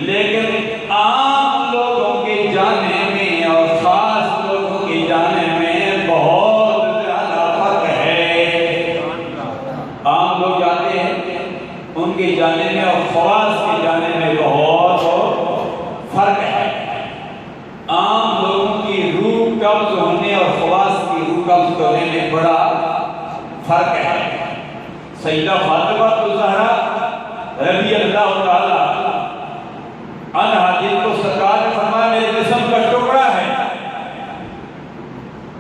لیکن عام لوگوں کے جانے میں اور خاص لوگوں کے جانے میں بہت زیادہ فرق ہے۔ عام لوگ جاتے ہیں، ان کے جانے میں اور خواص کے جانے میں بہت فرق ہے۔ عام لوگوں کی روح قبض ہونے اور خواص کی روح قبض ہونے میں بڑا فرق ہے۔ سیدہ فاطمہ الزہرا رضی اللہ تعالی عنہا، جن کو سرکار نے فرمایا میرے جسم کا ٹکڑا ہے،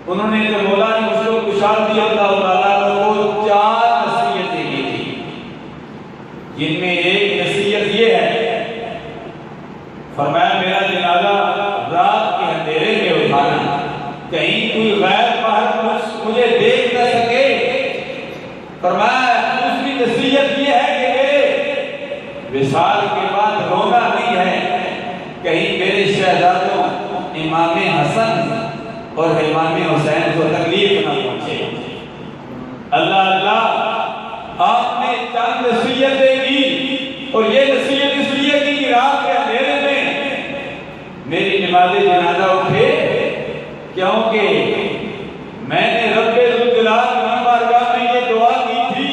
انہوں نے جو مولا نے مجھ کو کشاد دیا اللہ تعالیٰ کو 4 نصیحتیں دی تھی، جن میں ایک نصیحت یہ ہے، فرمایا میرا جنازہ رات کے اندھیرے میں اٹھانا، کہیں کوئی غیر محرم مجھے دیکھ نہ سکے۔ فرمایا دوسری نصیحت یہ ہے کہ میرے وصال کے بعد رونا نہیں ہے، کہیں میرے شہزادوں امام حسن اور امام حسین کو تکلیف نہ پہنچے۔ اللہ اللہ، آپ نے 4 نصیحتیں دی، اور یہ نصیحت اس لیے کی کہ رات کے اندھیرے میں میری نماز جنازہ اٹھے، کیونکہ میں نے رب ذوالجلال کی بارگاہ میں یہ دعا کی تھی،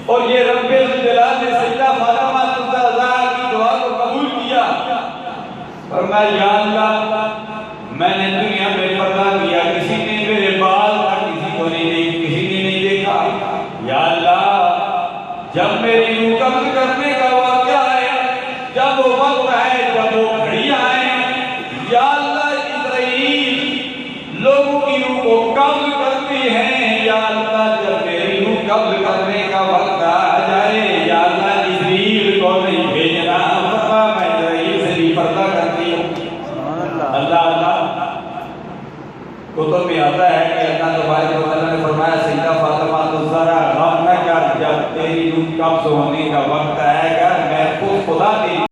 اور یہ رب ذوالجلال نے سیدہ فاطمہ الزہرا کی دعا کو قبول کیا۔ فرمایا یا اللہ، میں نے دنیا میں پردہ کیا، کسی نے میرے بال کا کسی کو نہیں دیکھا۔ یا اللہ، جب میری روح قبض کرنے کا واقعہ ہے، جب وہ وقت ہے، جب وہ گھڑی آئے، یا اللہ اسرائیل لوگوں کی روح کو قبض کرتی ہے، یا اللہ جب میری روح قبض کرنے کا وقت آ جائے، یا اللہ اسرائیل کو نہیں بھیجنا، فرما میں اسرائیل سے بھی پردہ کرتی ہوں۔ اللہ اللہ، کتب میں آتا ہے کہ اللہ تبارک و تعالیٰ نے فرمایا سیدہ فاطمہ الزہرا غم نہ کر، جب تیری روح قبض ہونے کا وقت ہے